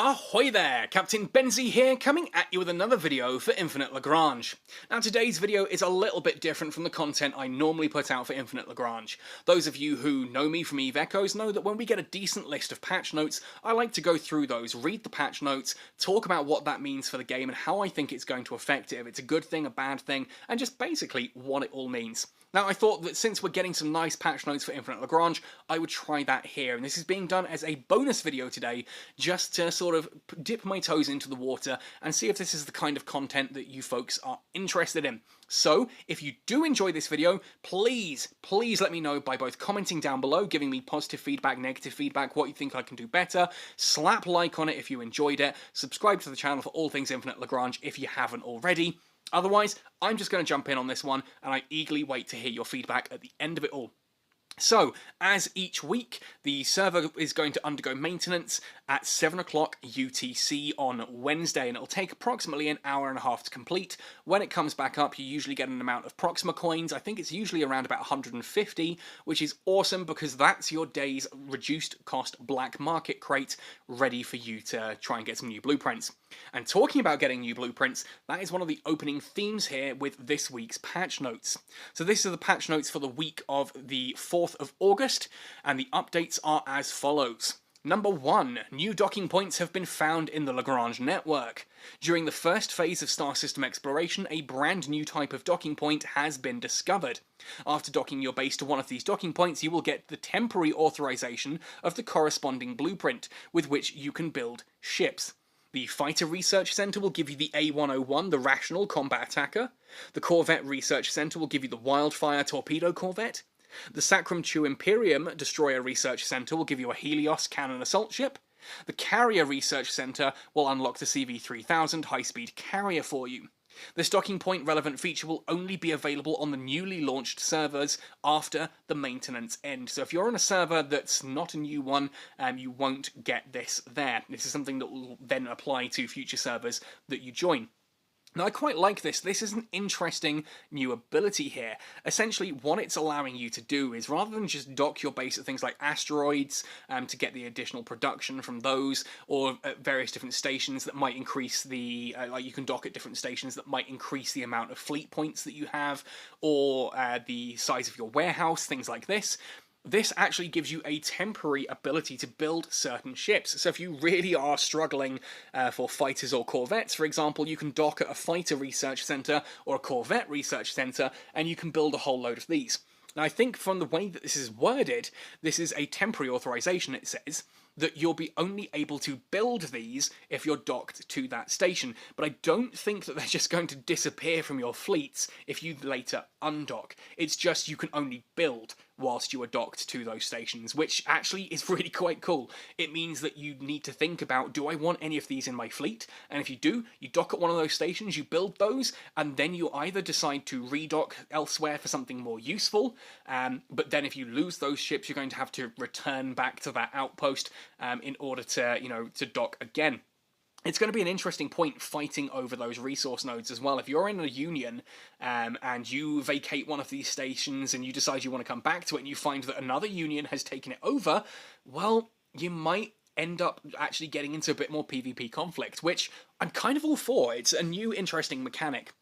Ahoy there! Captain Benzie here, coming at you with another video for Infinite Lagrange. Now today's video is a little bit different from the content I normally put out for Infinite Lagrange. Those of you who know me from Eve Echoes know that when we get a decent list of patch notes, I like to go through those, read the patch notes, talk about what that means for the game and how I think it's going to affect it, if it's a good thing, a bad thing, and just basically what it all means. Now I thought that since we're getting some nice patch notes for Infinite Lagrange, I would try that here, and this is being done as a bonus video today, just to sort of dip my toes into the water and see if this is the kind of content that you folks are interested in. So, if you do enjoy this video, please let me know by both commenting down below, giving me positive feedback, negative feedback, what you think I can do better, slap like on it if you enjoyed it, subscribe to the channel for all things Infinite Lagrange if you haven't already. Otherwise, I'm just going to jump in on this one, and I eagerly wait to hear your feedback at the end of it all. So, as each week, the server is going to undergo maintenance at 7 o'clock UTC on Wednesday, and it'll take approximately an hour and a half to complete. When it comes back up, you usually get an amount of Proxima coins. I think it's usually around about 150, which is awesome because that's your day's reduced cost black market crate ready for you to try and get some new blueprints. And talking about getting new blueprints, that is one of the opening themes here with this week's patch notes. So this is the patch notes for the week of the 4th of August, and the updates are as follows. Number 1. New docking points have been found in the Lagrange network. During the first phase of star system exploration, a brand new type of docking point has been discovered. After docking your base to one of these docking points, you will get the temporary authorization of the corresponding blueprint, with which you can build ships. The Fighter Research Center will give you the A-101, the Rational Combat Attacker. The Corvette Research Center will give you the Wildfire Torpedo Corvette. The Sacrum Chew Imperium Destroyer Research Center will give you a Helios Cannon Assault Ship. The Carrier Research Center will unlock the CV-3000 high-speed carrier for you. This docking point relevant feature will only be available on the newly launched servers after the maintenance end. So if you're on a server that's not a new one, you won't get this there. This is something that will then apply to future servers that you join. Now, I quite like this. This is an interesting new ability here. Essentially, what it's allowing you to do is, rather than just dock your base at things like asteroids to get the additional production from those, or at various different stations that might increase the, like you can dock at different stations that might increase the amount of fleet points that you have, or the size of your warehouse, things like this. This actually gives you a temporary ability to build certain ships. So if you really are struggling for fighters or corvettes, for example, you can dock at a fighter research center or a corvette research center, and you can build a whole load of these. Now, I think from the way that this is worded, this is a temporary authorization, it says, that you'll be only able to build these if you're docked to that station. But I don't think that they're just going to disappear from your fleets if you later undock. It's just you can only build whilst you are docked to those stations, which actually is really quite cool. It means that you need to think about, do I want any of these in my fleet? And if you do, you dock at one of those stations, you build those, and then you either decide to redock elsewhere for something more useful, but then if you lose those ships, you're going to have to return back to that outpost in order to, to dock again. It's going to be an interesting point fighting over those resource nodes as well. If you're in a union and you vacate one of these stations and you decide you want to come back to it and you find that another union has taken it over, well, you might end up actually getting into a bit more PvP conflict, which I'm kind of all for. It's a new interesting mechanic.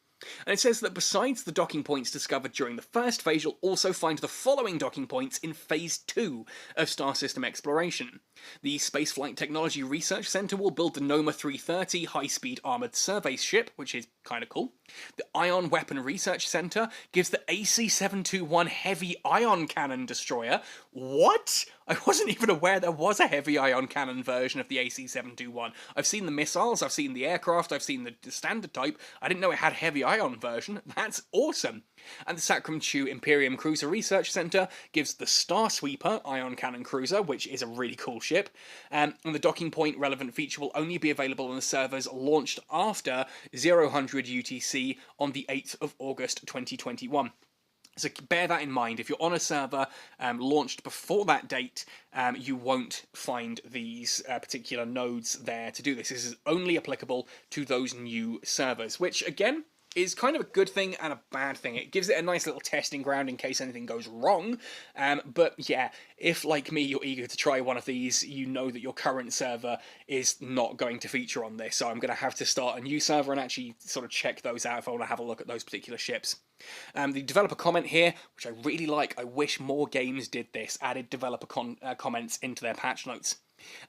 And it says that besides the docking points discovered during the first phase, you'll also find the following docking points in Phase 2 of Star System Exploration. The Spaceflight Technology Research Center will build the Noma 330 high-speed armored survey ship, which is kind of cool. The Ion Weapon Research Center gives the AC-721 heavy ion cannon destroyer. What? I wasn't even aware there was a heavy ion cannon version of the AC-721. I've seen the missiles, I've seen the aircraft, I've seen the standard type. I didn't know it had heavy ion version. That's awesome. And the Sacrum Chew Imperium Cruiser Research Center gives the Star Sweeper ion cannon cruiser, which is a really cool ship. And the docking point relevant feature will only be available on the servers launched after 0000 UTC on the 8th of August 2021. So bear that in mind. If you're on a server launched before that date, you won't find these particular nodes there to do this. This is only applicable to those new servers, which, again, is kind of a good thing and a bad thing. It gives it a nice little testing ground in case anything goes wrong. But yeah, if like me, you're eager to try one of these, you know that your current server is not going to feature on this. So I'm going to have to start a new server and actually sort of check those out if I want to have a look at those particular ships. The developer comment here, which I really like, I wish more games did this, added developer comments into their patch notes.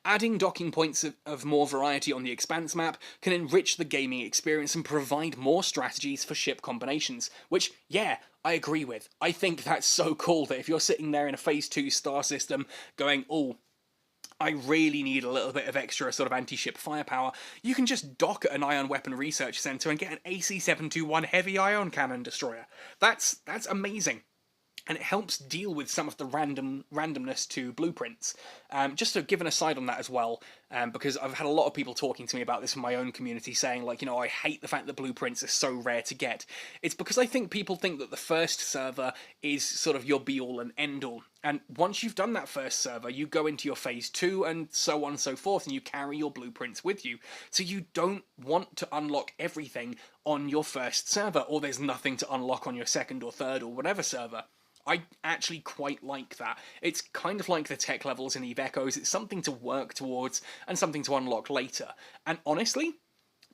Adding docking points of more variety on the Expanse map can enrich the gaming experience and provide more strategies for ship combinations, which, yeah, I agree with. I think that's so cool that if you're sitting there in a Phase 2 star system going, oh, I really need a little bit of extra sort of anti-ship firepower, you can just dock at an ion weapon research centre and get an AC-721 heavy ion cannon destroyer. That's amazing. And it helps deal with some of the randomness to blueprints. Just to give an aside on that as well, because I've had a lot of people talking to me about this in my own community saying, like, you know, I hate the fact that blueprints are so rare to get. It's because I think people think that the first server is sort of your be-all and end-all. And once you've done that first server, you go into your Phase 2 and so on and so forth, and you carry your blueprints with you. So you don't want to unlock everything on your first server, or there's nothing to unlock on your second or third or whatever server. I actually quite like that. It's kind of like the tech levels in EVE Echoes. It's something to work towards and something to unlock later. And honestly,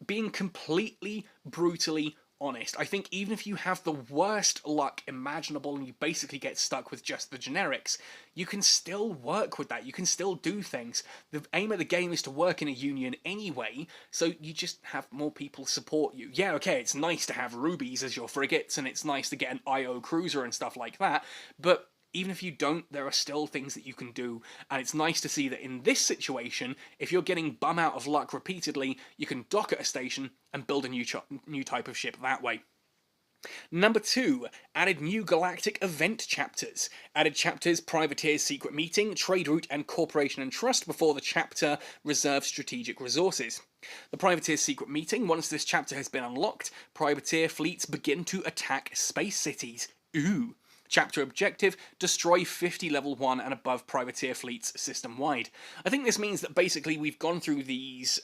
being completely, brutally honest, I think even if you have the worst luck imaginable and you basically get stuck with just the generics, you can still work with that. You can still do things. The aim of the game is to work in a union anyway, so you just have more people support you. Yeah, okay, it's nice to have rubies as your frigates, and it's nice to get an IO cruiser and stuff like that, but even if you don't, there are still things that you can do, and it's nice to see that in this situation, if you're getting bum out of luck repeatedly, you can dock at a station and build a new type of ship that way. Number 2, added new galactic event chapters. Added chapters Privateer's Secret Meeting, Trade Route, and Corporation and Trust before the chapter Reserve Strategic Resources. The Privateer's Secret Meeting, once this chapter has been unlocked, privateer fleets begin to attack space cities. Ooh. Chapter objective, destroy 50 level 1 and above privateer fleets system-wide. I think this means that basically we've gone through these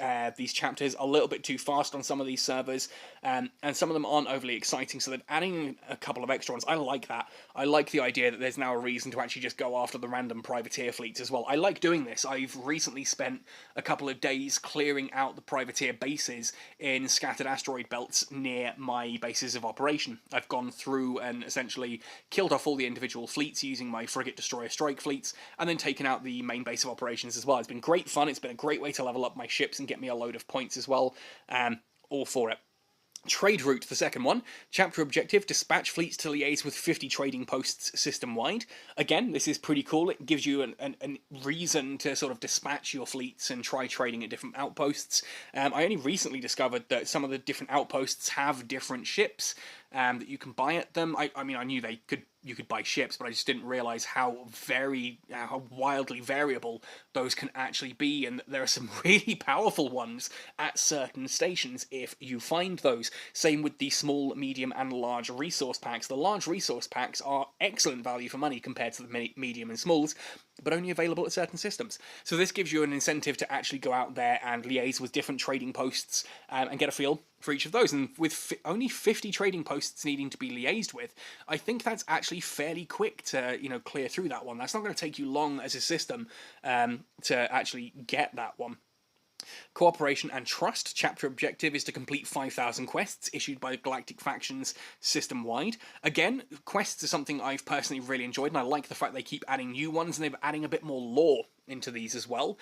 chapters a little bit too fast on some of these servers, and some of them aren't overly exciting, so they're adding a couple of extra ones. I like that. I like the idea that there's now a reason to actually just go after the random privateer fleets as well. I like doing this. I've recently spent a couple of days clearing out the privateer bases in scattered asteroid belts near my bases of operation. I've gone through and essentially killed off all the individual fleets using my frigate destroyer strike fleets, and then taken out the main base of operations as well. It's been great fun. It's been a great way to level up my ships and get me a load of points as well. All for it. Trade route, the second one. Chapter objective, dispatch fleets to liaise with 50 trading posts system-wide. Again, this is pretty cool. It gives you a reason to sort of dispatch your fleets and try trading at different outposts. I only recently discovered that some of the different outposts have different ships that you can buy at them. I mean, I knew you could buy ships, but I just didn't realize how wildly variable those can actually be, and there are some really powerful ones at certain stations if you find those. Same with the small, medium, and large resource packs. The large resource packs are excellent value for money compared to the medium and smalls, but only available at certain systems. So this gives you an incentive to actually go out there and liaise with different trading posts and get a feel for each of those. And with only 50 trading posts needing to be liaised with, I think that's actually fairly quick to, clear through that one. That's not going to take you long as a system to actually get that one. Cooperation and Trust. Chapter objective is to complete 5,000 quests issued by galactic factions system-wide. Again, quests are something I've personally really enjoyed, and I like the fact they keep adding new ones, and they're adding a bit more lore into these as well.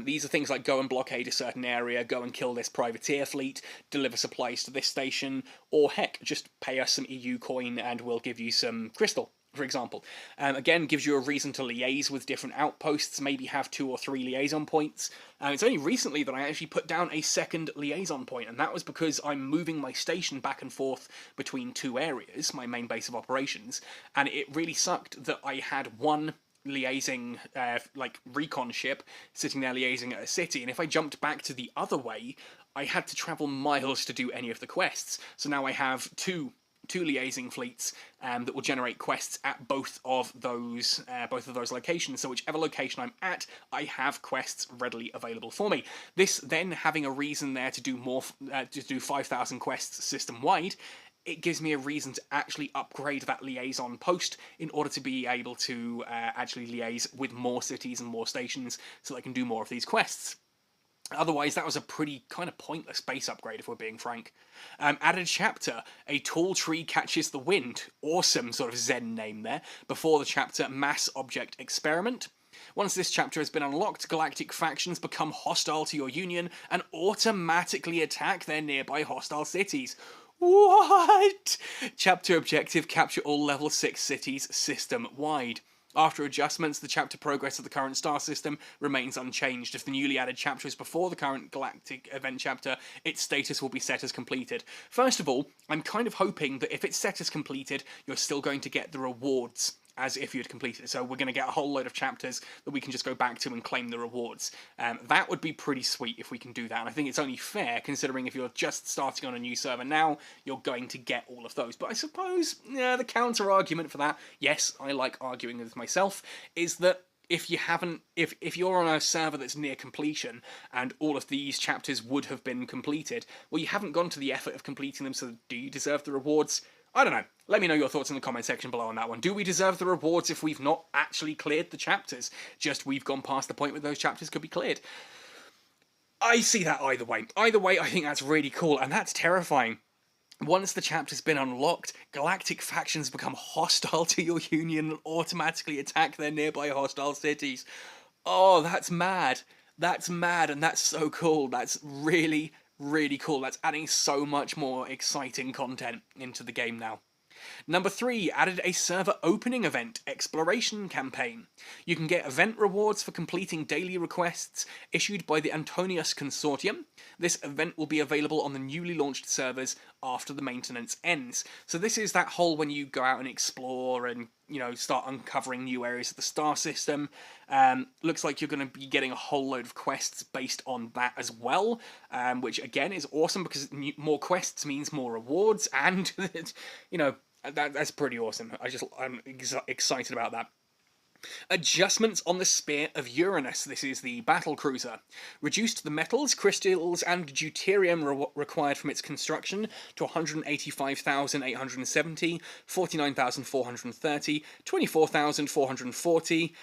These are things like go and blockade a certain area, go and kill this privateer fleet, deliver supplies to this station, or heck, just pay us some EU coin and we'll give you some crystal, for example. Again, gives you a reason to liaise with different outposts, maybe have 2 or 3 liaison points. It's only recently that I actually put down a second liaison point, and that was because I'm moving my station back and forth between 2 areas, my main base of operations, and it really sucked that I had one liaising, recon ship sitting there liaising at a city, and if I jumped back to the other way, I had to travel miles to do any of the quests. So now I have 2 two liaising fleets that will generate quests at both of those locations. So whichever location I'm at, I have quests readily available for me. This then having a reason there to do more, to do 5,000 quests system wide, it gives me a reason to actually upgrade that liaison post in order to be able to actually liaise with more cities and more stations so that I can do more of these quests. Otherwise, that was a pretty kind of pointless base upgrade, if we're being frank. Added chapter, a tall tree catches the wind. Awesome sort of Zen name there. Before the chapter, mass object experiment. Once this chapter has been unlocked, galactic factions become hostile to your union and automatically attack their nearby hostile cities. What? Chapter objective, capture all level 6 cities system-wide. After adjustments, the chapter progress of the current star system remains unchanged. If the newly added chapter is before the current galactic event chapter, its status will be set as completed. First of all, I'm kind of hoping that if it's set as completed, you're still going to get the rewards as if you'd completed it. So we're going to get a whole load of chapters that we can just go back to and claim the rewards. That would be pretty sweet if we can do that. And I think it's only fair, considering if you're just starting on a new server now, you're going to get all of those. But I suppose the counter-argument for that, yes, I like arguing with myself, is that if you haven't, if you're on a server that's near completion and all of these chapters would have been completed, well, you haven't gone to the effort of completing them, so do you deserve the rewards? I don't know. Let me know your thoughts in the comment section below on that one. Do we deserve the rewards if we've not actually cleared the chapters? Just we've gone past the point where those chapters could be cleared. I see that either way. Either way, I think that's really cool, and that's terrifying. Once the chapter's been unlocked, galactic factions become hostile to your union and automatically attack their nearby hostile cities. Oh, that's mad. That's mad, and that's so cool. That's really, really cool. That's adding so much more exciting content into the game now. Number 3, added a server opening event, Exploration Campaign. You can get event rewards for completing daily requests issued by the Antonius Consortium. This event will be available on the newly launched servers after the maintenance ends. So this is that whole when you go out and explore and, you know, start uncovering new areas of the star system. Looks like you're going to be getting a whole load of quests based on that as well, which again is awesome because more quests means more rewards and, you know, that's pretty awesome. I'm excited about that. Adjustments on the Spear of Uranus. This is the battle cruiser. Reduced the metals, crystals, and deuterium required from its construction to 185,870, 49,430, 24,440.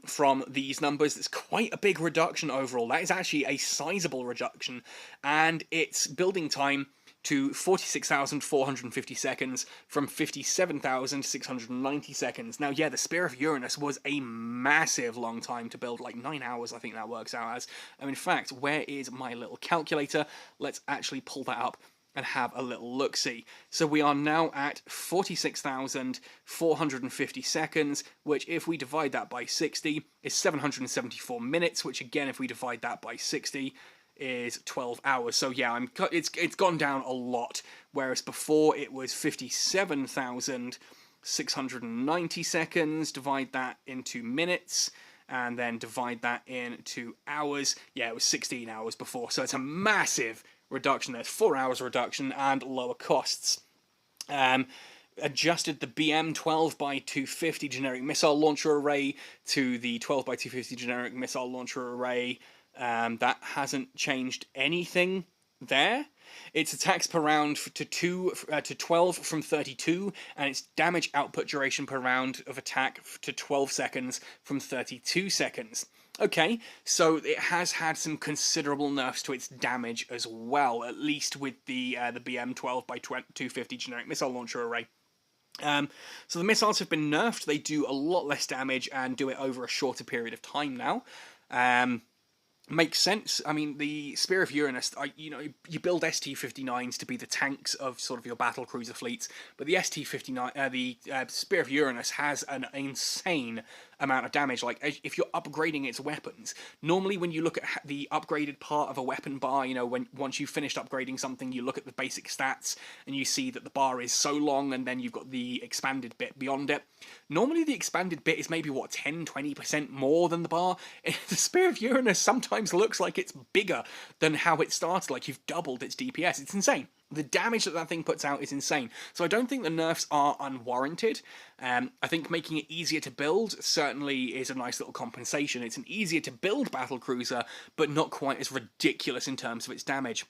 From these numbers, it's quite a big reduction overall. That is actually a sizable reduction, and its building time to 46,450 seconds from 57,690 seconds. Now, yeah, the Spear of Uranus was a massive long time to build, like 9 hours I think that works out as. In fact, where is my little calculator? Let's actually pull that up and have a little look-see. So we are now at 46,450 seconds, which if we divide that by 60 is 774 minutes, which again, if we divide that by 60, is 12 hours. So yeah, it's gone down a lot, whereas before it was 57,690 seconds. Divide that into minutes and then divide that into hours. Yeah, it was 16 hours before, so it's a massive reduction. There's 4 hours reduction and lower costs. Adjusted the BM 12x250 generic missile launcher array to the 12x250 generic missile launcher array. That hasn't changed anything there. Its attacks per round to 12 from 32, and its damage output duration per round of attack to 12 seconds from 32 seconds. Okay, so it has had some considerable nerfs to its damage as well, at least with the BM 12x250 generic missile launcher array. So the missiles have been nerfed. They do a lot less damage and do it over a shorter period of time now. Makes sense. I mean, the Spear of Uranus, you build ST-59s to be the tanks of sort of your battle cruiser fleets, but the ST-59, the Spear of Uranus has an insane amount of damage. Like, if you're upgrading its weapons, normally when you look at the upgraded part of a weapon bar, once you've finished upgrading something, you look at the basic stats and you see that the bar is so long, and then you've got the expanded bit beyond it. Normally the expanded bit is maybe, 10-20% more than the bar. The Spear of Uranus sometimes looks like it's bigger than how it started, like you've doubled its DPS. It's insane. The damage that that thing puts out is insane. So I don't think the nerfs are unwarranted. I think making it easier to build certainly is a nice little compensation. It's an easier to build battlecruiser, but not quite as ridiculous in terms of its damage.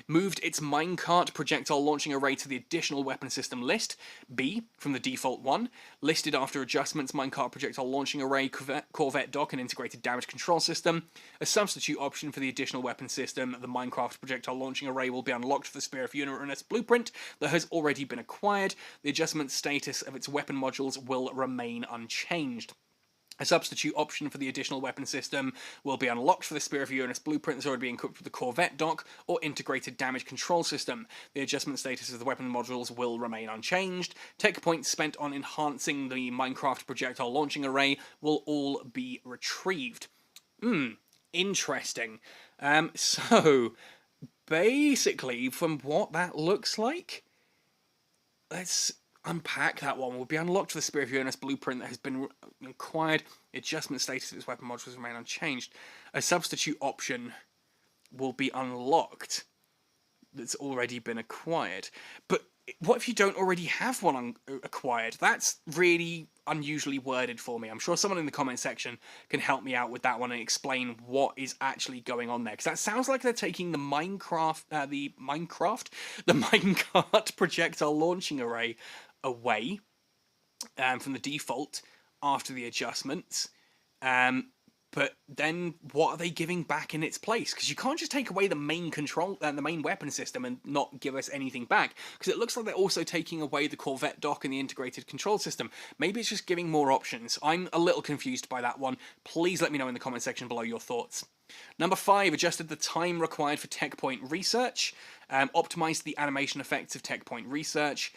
Moved its minecart projectile launching array to the additional weapon system list, B, from the default one. Listed after adjustments, minecart projectile launching array, corvette dock, and integrated damage control system. A substitute option for the additional weapon system, the Minecraft projectile launching array will be unlocked for the Spear of Uranus blueprint that has already been acquired. The adjustment status of its weapon modules will remain unchanged. A substitute option for the additional weapon system will be unlocked for the Spear of Uranus blueprint that's already being equipped with the Corvette dock or integrated damage control system. The adjustment status of the weapon modules will remain unchanged. Tech points spent on enhancing the Minecraft projectile launching array will all be retrieved. Interesting. So, basically, from what that looks like, let's unpack that one. Will be unlocked for the Spear of Uranus blueprint that has been acquired. The adjustment status of its weapon modules remain unchanged. A substitute option will be unlocked that's already been acquired. But what if you don't already have one acquired? That's really unusually worded for me. I'm sure someone in the comment section can help me out with that one and explain what is actually going on there. Because that sounds like they're taking the minecart projectile launching array away from the default after the adjustments. But then what are they giving back in its place? Because you can't just take away the main control and the main weapon system and not give us anything back. Because it looks like they're also taking away the Corvette dock and the integrated control system. Maybe it's just giving more options. I'm a little confused by that one. Please let me know in the comment section below your thoughts. Number 5, adjusted the time required for tech point research, optimized the animation effects of tech point research,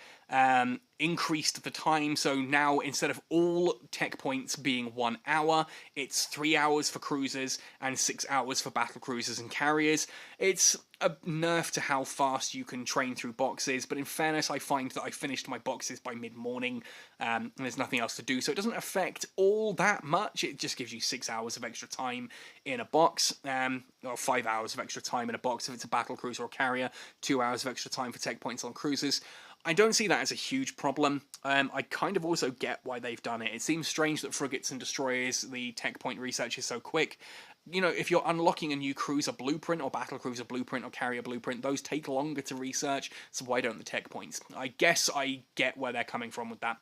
increased the time, so now instead of all tech points being 1 hour, it's 3 hours for cruisers and 6 hours for battle cruisers and carriers. It's a nerf to how fast you can train through boxes, but in fairness, I find that I finished my boxes by mid-morning, and there's nothing else to do, so it doesn't affect all that much. It just gives you 6 hours of extra time in a box, or 5 hours of extra time in a box if it's a battle cruiser or carrier, 2 hours of extra time for tech points on cruisers. I don't see that as a huge problem. I kind of also get why they've done it. It seems strange that frigates and destroyers, the tech point research is so quick. You know, if you're unlocking a new cruiser blueprint or battle cruiser blueprint or carrier blueprint, those take longer to research, so why don't the tech points? I guess I get where they're coming from with that.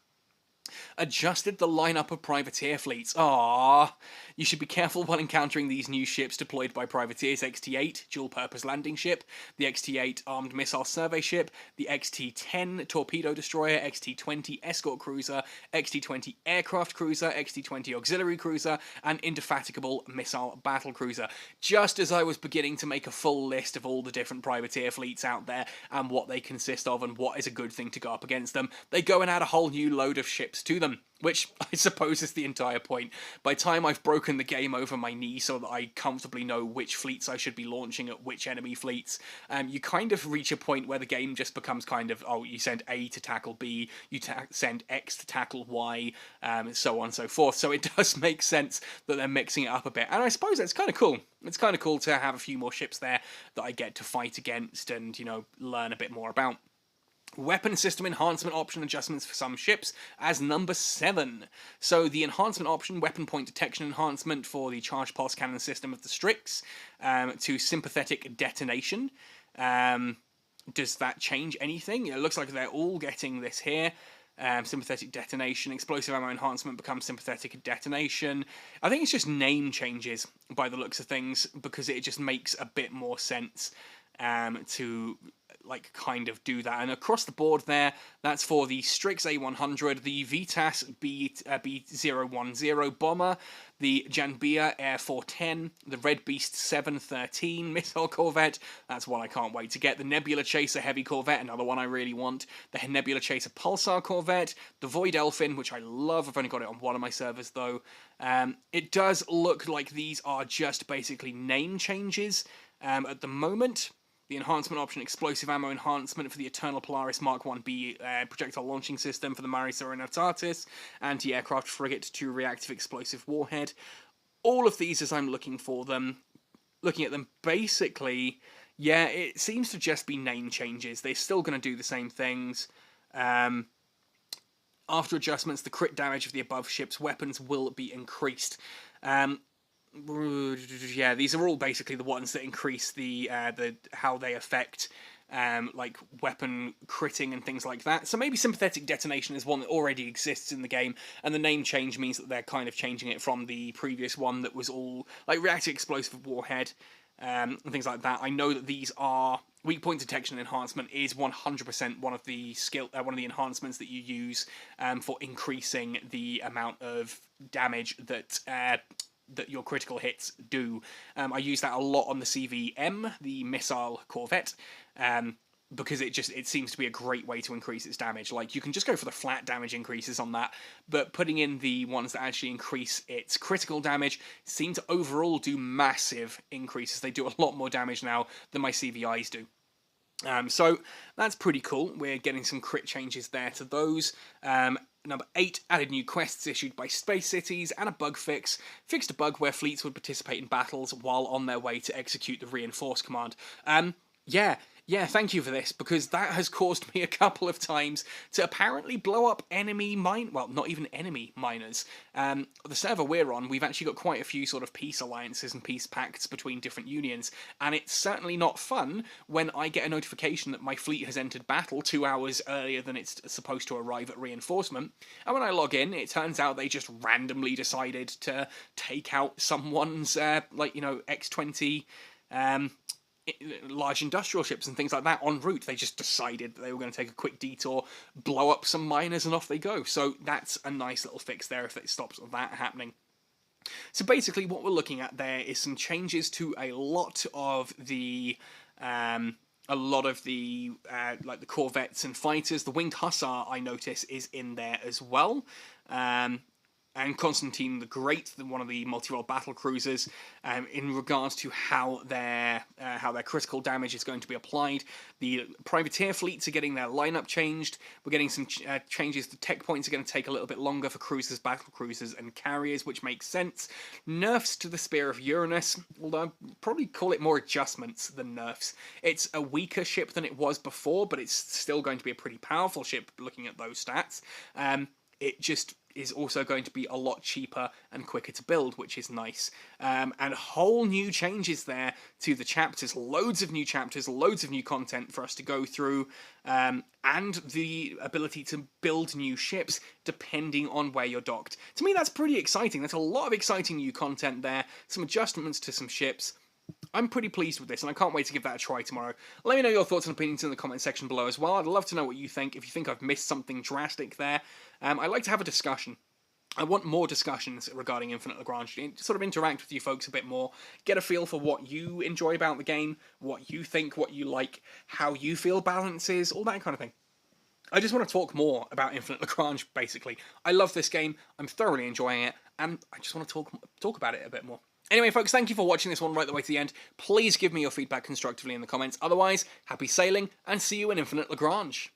Adjusted the lineup of privateer fleets. Ah, you should be careful while encountering these new ships deployed by privateers. XT-8, dual-purpose landing ship, the XT-8 armed missile survey ship, the XT-10 torpedo destroyer, XT-20 escort cruiser, XT-20 aircraft cruiser, XT-20 auxiliary cruiser, and indefatigable missile battle cruiser. Just as I was beginning to make a full list of all the different privateer fleets out there and what they consist of and what is a good thing to go up against them, they go and add a whole new load of ships to them, which I suppose is the entire point. By the time I've broken the game over my knee so that I comfortably know which fleets I should be launching at which enemy fleets, you kind of reach a point where the game just becomes kind of, oh, you send A to tackle B, you send X to tackle Y, so on and so forth. So it does make sense that they're mixing it up a bit, and I suppose that's kind of cool. It's kind of cool to have a few more ships there that I get to fight against and, you know, learn a bit more about. Weapon system enhancement option adjustments for some ships as number 7. So the enhancement option, weapon point detection enhancement for the charge pulse cannon system of the Strix to sympathetic detonation. Does that change anything? It looks like they're all getting this here. Sympathetic detonation, explosive ammo enhancement becomes sympathetic detonation. I think it's just name changes by the looks of things because it just makes a bit more sense to like kind of do that. And across the board there, that's for the Strix A100, the Vitas B010 bomber, the Janbia Air 410, the Red Beast 713 missile corvette, that's one I can't wait to get, the Nebula Chaser heavy corvette, another one I really want, the Nebula Chaser pulsar corvette, the Void Elfin, which I love, I've only got it on one of my servers though. It does look like these are just basically name changes at the moment. The enhancement option, explosive ammo enhancement for the Eternal Polaris Mark 1B projectile launching system for the Mare Serenitatis, anti-aircraft frigate to reactive explosive warhead. All of these, as I'm looking at them, basically Yeah, it seems to just be name changes. They're still going to do the same things. Um, After adjustments, the crit damage of the above ship's weapons will be increased. Um, yeah, these are all basically the ones that increase the how they affect like weapon critting and things like that. So maybe sympathetic detonation is one that already exists in the game, and the name change means that they're kind of changing it from the previous one that was all like reactive explosive warhead and things like that. I know that these are weak point detection enhancement is 100% one of the one of the enhancements that you use for increasing the amount of damage that that your critical hits do. I use that a lot on the CVM, the missile corvette, because it seems to be a great way to increase its damage. Like, you can just go for the flat damage increases on that, but putting in the ones that actually increase its critical damage seem to overall do massive increases. They do a lot more damage now than my CVIs do. So that's pretty cool. We're getting some crit changes there to those. Number 8, added new quests issued by Space Cities, and a bug fix. Fixed a bug where fleets would participate in battles while on their way to execute the reinforce command. Yeah, thank you for this, because that has caused me a couple of times to apparently blow up enemy well, not even enemy miners. The server we're on, we've actually got quite a few sort of peace alliances and peace pacts between different unions, and it's certainly not fun when I get a notification that my fleet has entered battle 2 hours earlier than it's supposed to arrive at reinforcement, and when I log in, it turns out they just randomly decided to take out someone's, X-20, large industrial ships and things like that en route. They just decided that they were going to take a quick detour, blow up some miners, and off they go. So that's a nice little fix there if it stops that happening. So basically what we're looking at there is some changes to a lot of the like the corvettes and fighters. The winged hussar, I notice, is in there as well. And Constantine the Great, one of the multi-role battle cruisers, in regards to how their critical damage is going to be applied. The privateer fleets are getting their lineup changed. We're getting some changes. The tech points are going to take a little bit longer for cruisers, battle cruisers, and carriers, which makes sense. Nerfs to the Spear of Uranus, although I'd probably call it more adjustments than nerfs. It's a weaker ship than it was before, but it's still going to be a pretty powerful ship looking at those stats. It just is also going to be a lot cheaper and quicker to build, which is nice. And whole new changes there to the chapters, loads of new chapters, loads of new content for us to go through, and the ability to build new ships depending on where you're docked. To me, that's pretty exciting. There's a lot of exciting new content there, some adjustments to some ships. I'm pretty pleased with this, and I can't wait to give that a try tomorrow. Let me know your thoughts and opinions in the comment section below as well. I'd love to know what you think, if you think I've missed something drastic there. I'd like to have a discussion. I want more discussions regarding Infinite Lagrange, sort of interact with you folks a bit more, get a feel for what you enjoy about the game, what you think, what you like, how you feel balance is, all that kind of thing. I just want to talk more about Infinite Lagrange, basically. I love this game, I'm thoroughly enjoying it, and I just want to talk about it a bit more. Anyway, folks, thank you for watching this one right the way to the end. Please give me your feedback constructively in the comments. Otherwise, happy sailing, and see you in Infinite Lagrange.